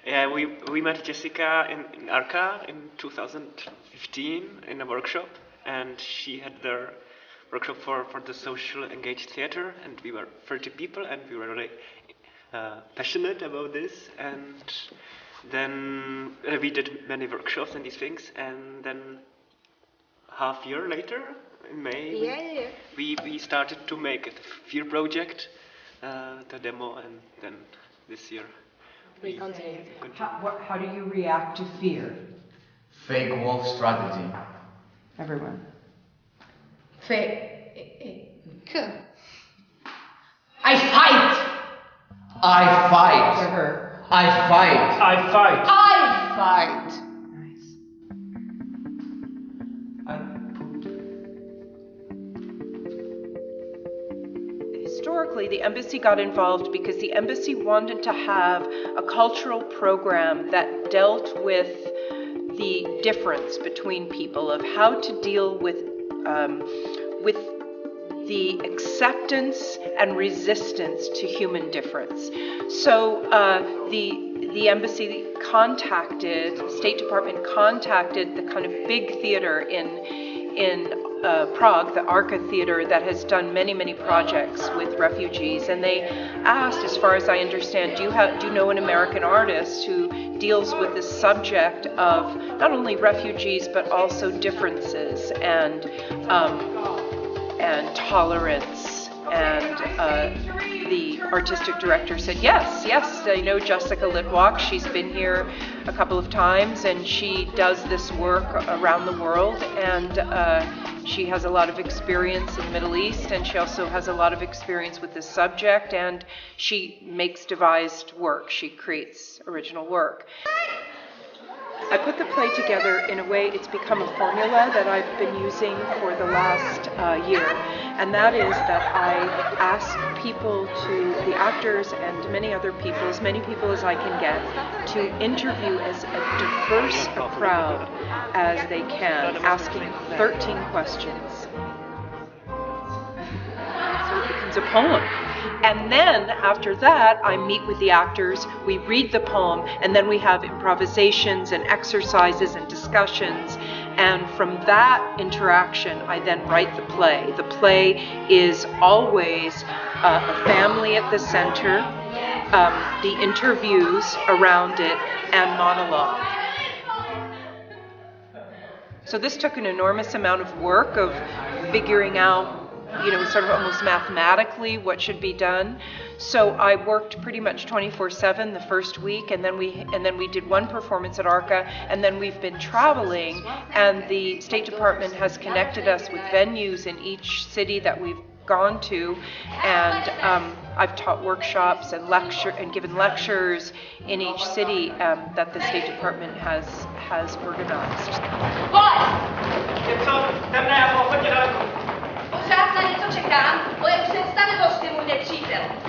We met Jessica in Arca in 2015 in a workshop, and she had their workshop for the social engaged theater, and we were 30 people, and we were really passionate about this, and then we did many workshops and these things, and then half year later, in May, we started to make it a fear project, the demo, and then this year we continue. How do you react to fear? Fake wolf strategy. Everyone. I fight! I fight! For her. I fight! I fight! I fight! Nice. Historically, the embassy got involved because the embassy wanted to have a cultural program that dealt with the difference between people, of how to deal with the acceptance and resistance to human difference. So the embassy contacted, State Department contacted the kind of big theater in Prague, the Arca Theater, that has done many projects with refugees, and they asked, as far as I understand, do you know an American artist who deals with the subject of not only refugees but also differences and tolerance? And the artistic director said, yes, I know Jessica Litwak. She's been here a couple of times, and she does this work around the world, and she has a lot of experience in the Middle East, and she also has a lot of experience with this subject, and she makes devised work. She creates original work. I put the play together in a way, it's become a formula that I've been using for the last year, and that is that I ask people the actors and many other people, as many people as I can get, to interview as diverse a crowd as they can, asking 13 questions. So it becomes a poem. And then after that, I meet with the actors, we read the poem, and then we have improvisations and exercises and discussions. And from that interaction, I then write the play. The play is always a family at the center, the interviews around it, and monologue. So this took an enormous amount of work of figuring out, sort of almost mathematically what should be done. So I worked pretty much 24/7 the first week, and then we did one performance at Arca, and then we've been traveling, and the State Department has connected us with venues in each city that we've gone to, and I've taught workshops and given lectures in each city that the State Department has organized.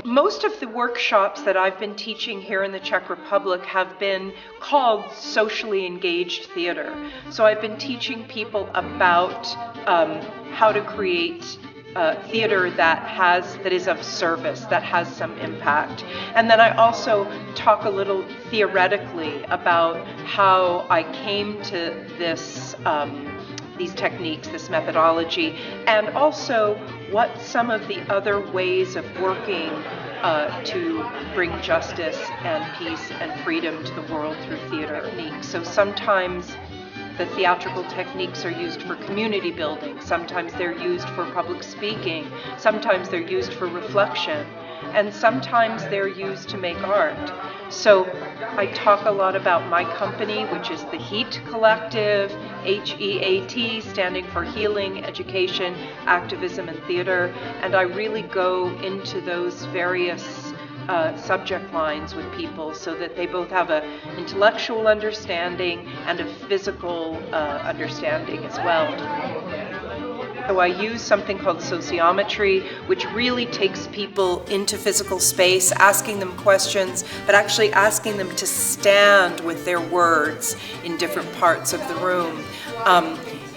Most of the workshops that I've been teaching here in the Czech Republic have been called socially engaged theater. So I've been teaching people about how to create theater that is of service, that has some impact. And then I also talk a little theoretically about how I came to these techniques, this methodology, and also what some of the other ways of working to bring justice and peace and freedom to the world through theater techniques. So sometimes the theatrical techniques are used for community building, sometimes they're used for public speaking, sometimes they're used for reflection, and sometimes they're used to make art. So I talk a lot about my company, which is the HEAT Collective, HEAT, standing for Healing, Education, Activism, and Theater, and I really go into those various subject lines with people so that they both have an intellectual understanding and a physical understanding as well. So I use something called sociometry, which really takes people into physical space, asking them questions, but actually asking them to stand with their words in different parts of the room.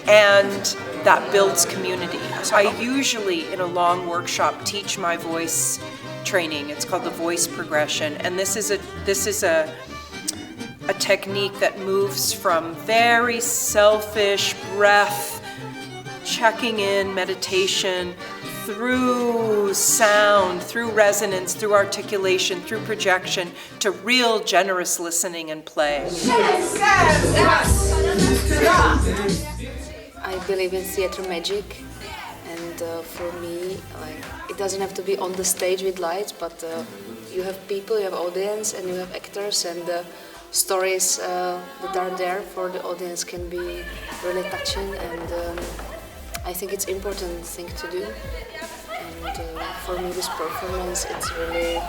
And that builds community. So I usually, in a long workshop, teach my voice training. It's called the voice progression, and this is a technique that moves from very selfish breath, checking in, meditation, through sound, through resonance, through articulation, through projection, to real generous listening and play. I believe in theater magic, and for me, it doesn't have to be on the stage with lights, but you have people, you have audience, and you have actors, and the stories that are there for the audience can be really touching, and I think it's important thing to do. And for me, this performance, it's really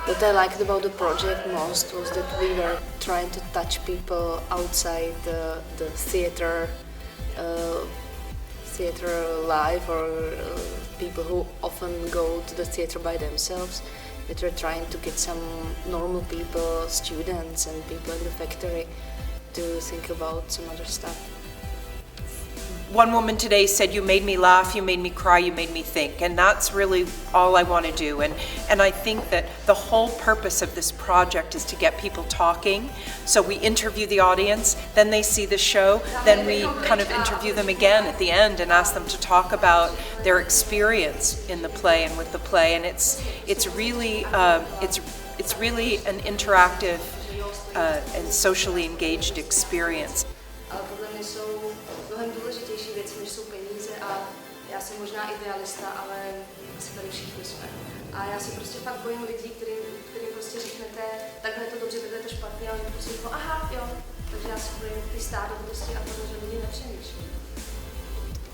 what I liked about the project most was that we were trying to touch people outside the theater life, or people who often go to the theater by themselves. That we're trying to get some normal people, students and people in the factory, to think about some other stuff. One woman today said, "You made me laugh, you made me cry, you made me think." And that's really all I want to do. And I think that the whole purpose of this project is to get people talking. So we interview the audience, then they see the show, then we kind of interview them again at the end and ask them to talk about their experience in the play and with the play. And it's really an interactive and socially engaged experience. Ale podle mě jsou mnohem důležitější věci, než jsou peníze, a já jsem možná idealista, ale asi tady všichni jsme. A já se prostě fakt bojím lidí, kterým prostě řeknete, takhle je to dobře, takhle je to špatně, a oni prostě řeknou, aha, jo. Takže já se bojím ty stádovosti a toho, že lidi nepřemýšlí.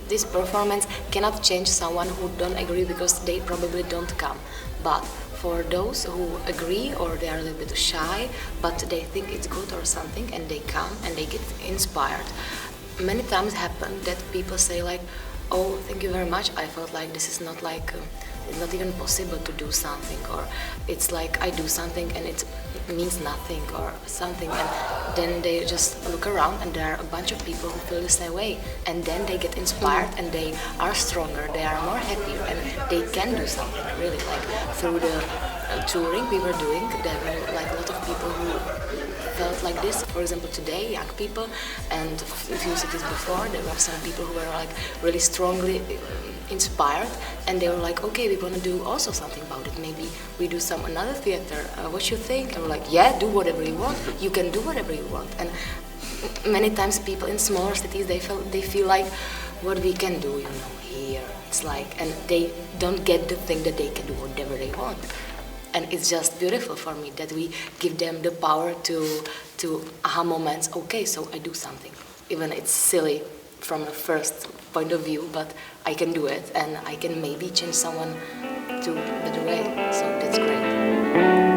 This performance cannot change someone who don't agree because they probably don't come. But for those who agree, or they are a little bit shy, but they think it's good or something, and they come and they get inspired. Many times happen that people say like, "Oh, thank you very much. I felt like this is not like it's not even possible to do something," or it's like I do something and it means nothing or something, and then they just look around and there are a bunch of people who feel the same way, and then they get inspired and they are stronger, they are more happier, and they can do something really. Like through the touring we were doing, there were like a lot of people who felt like this. For example, today, young people, and a few cities before, there were some people who were like really strongly inspired, and they were like, okay, we want to do also something about it. Maybe we do another theater. What you think? And we're like, yeah, do whatever you want. You can do whatever you want. And many times people in smaller cities, they feel like, what we can do, here. It's like, and they don't get the thing that they can do whatever they want. And it's just beautiful for me that we give them the power to aha moments. Okay, so I do something. Even it's silly from the first point of view, but I can do it, and I can maybe change someone to a better way. So that's great.